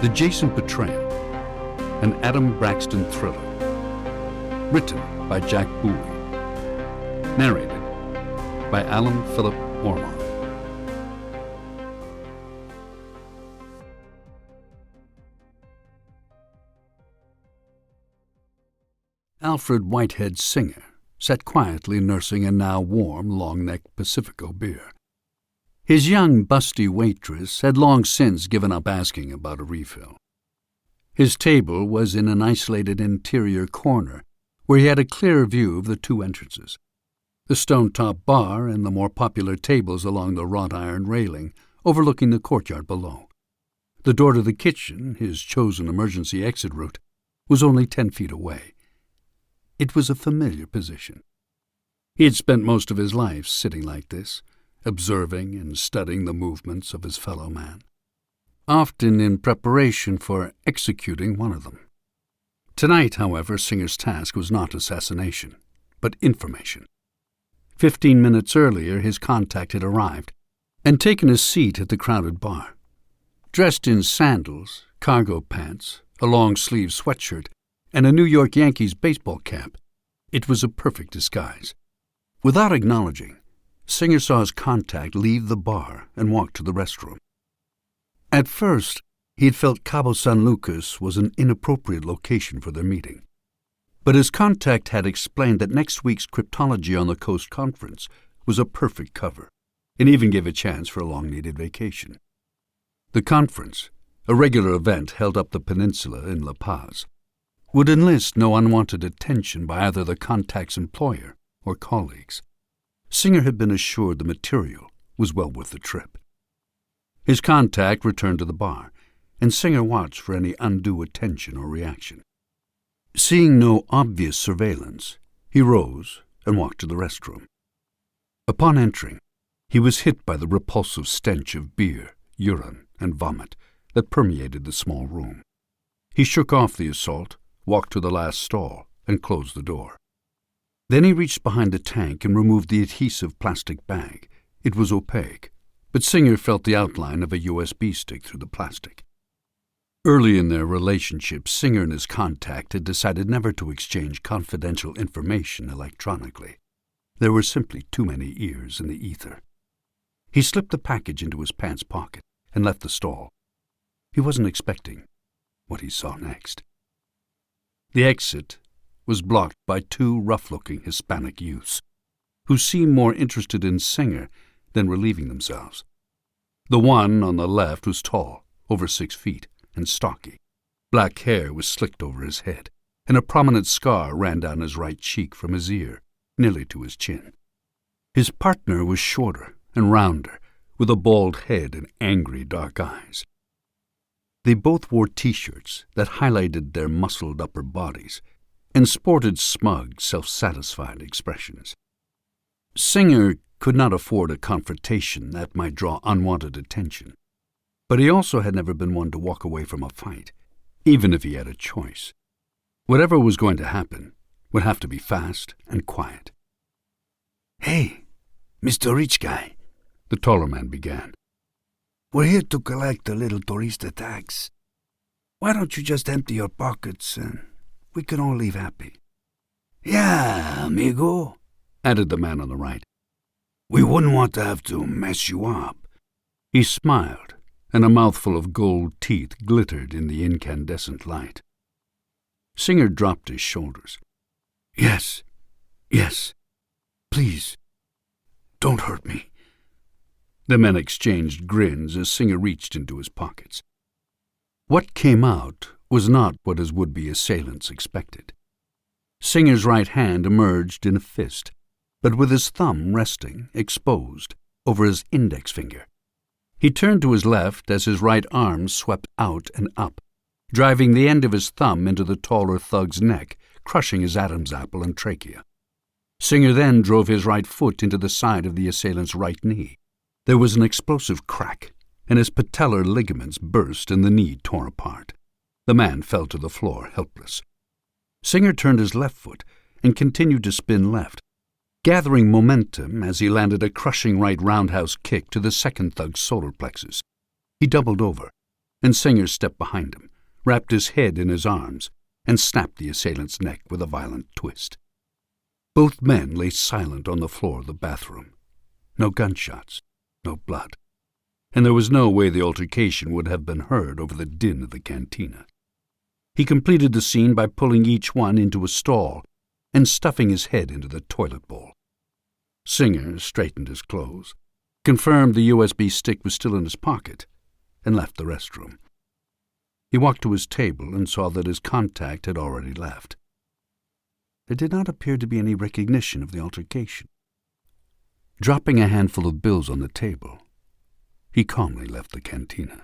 The Jason Betrayal, an Adam Braxton thriller. Written by Jack Bowie. Narrated by Alan Philip Ormond. Alfred Whitehead Singer sat quietly nursing a now warm, long-necked Pacifico beer. His young, busty waitress had long since given up asking about a refill. His table was in an isolated interior corner where he had a clear view of the two entrances, the stone-top bar and the more popular tables along the wrought-iron railing overlooking the courtyard below. The door to the kitchen, his chosen emergency exit route, was only 10 feet away. It was a familiar position. He had spent most of his life sitting like this, observing and studying the movements of his fellow man, often in preparation for executing one of them. Tonight, however, Singer's task was not assassination, but information. 15 minutes earlier, his contact had arrived and taken a seat at the crowded bar. Dressed in sandals, cargo pants, a long-sleeved sweatshirt, and a New York Yankees baseball cap, it was a perfect disguise. Without acknowledging, Singer saw his contact leave the bar and walk to the restroom. At first, he had felt Cabo San Lucas was an inappropriate location for their meeting. But his contact had explained that next week's Cryptology on the Coast conference was a perfect cover, and even gave a chance for a long-needed vacation. The conference, a regular event held up the peninsula in La Paz, would enlist no unwanted attention by either the contact's employer or colleagues. Singer had been assured the material was well worth the trip. His contact returned to the bar, and Singer watched for any undue attention or reaction. Seeing no obvious surveillance, he rose and walked to the restroom. Upon entering, he was hit by the repulsive stench of beer, urine, and vomit that permeated the small room. He shook off the assault, walked to the last stall, and closed the door. Then he reached behind the tank and removed the adhesive plastic bag. It was opaque, but Singer felt the outline of a USB stick through the plastic. Early in their relationship, Singer and his contact had decided never to exchange confidential information electronically. There were simply too many ears in the ether. He slipped the package into his pants pocket and left the stall. He wasn't expecting what he saw next. The exit was blocked by two rough-looking Hispanic youths, who seemed more interested in Singer than relieving themselves. The one on the left was tall, over 6 feet, and stocky. Black hair was slicked over his head, and a prominent scar ran down his right cheek from his ear, nearly to his chin. His partner was shorter and rounder, with a bald head and angry dark eyes. They both wore T-shirts that highlighted their muscled upper bodies and sported smug, self-satisfied expressions. Singer could not afford a confrontation that might draw unwanted attention, but he also had never been one to walk away from a fight, even if he had a choice. Whatever was going to happen would have to be fast and quiet. "Hey, Mr. Rich Guy," the taller man began. "We're here to collect a little tourista tax. Why don't you just empty your pockets and we can all leave happy?" "Yeah, amigo," added the man on the right. "We wouldn't want to have to mess you up." He smiled, and a mouthful of gold teeth glittered in the incandescent light. Singer dropped his shoulders. Yes, please, don't hurt me." The men exchanged grins as Singer reached into his pockets. What came out was not what his would-be assailants expected. Singer's right hand emerged in a fist, but with his thumb resting, exposed, over his index finger. He turned to his left as his right arm swept out and up, driving the end of his thumb into the taller thug's neck, crushing his Adam's apple and trachea. Singer then drove his right foot into the side of the assailant's right knee. There was an explosive crack, and his patellar ligaments burst and the knee tore apart. The man fell to the floor, helpless. Singer turned his left foot and continued to spin left, gathering momentum as he landed a crushing right roundhouse kick to the second thug's solar plexus. He doubled over and Singer stepped behind him, wrapped his head in his arms, and snapped the assailant's neck with a violent twist. Both men lay silent on the floor of the bathroom. No gunshots, no blood, and there was no way the altercation would have been heard over the din of the cantina. He completed the scene by pulling each one into a stall and stuffing his head into the toilet bowl. Singer straightened his clothes, confirmed the USB stick was still in his pocket, and left the restroom. He walked to his table and saw that his contact had already left. There did not appear to be any recognition of the altercation. Dropping a handful of bills on the table, he calmly left the cantina.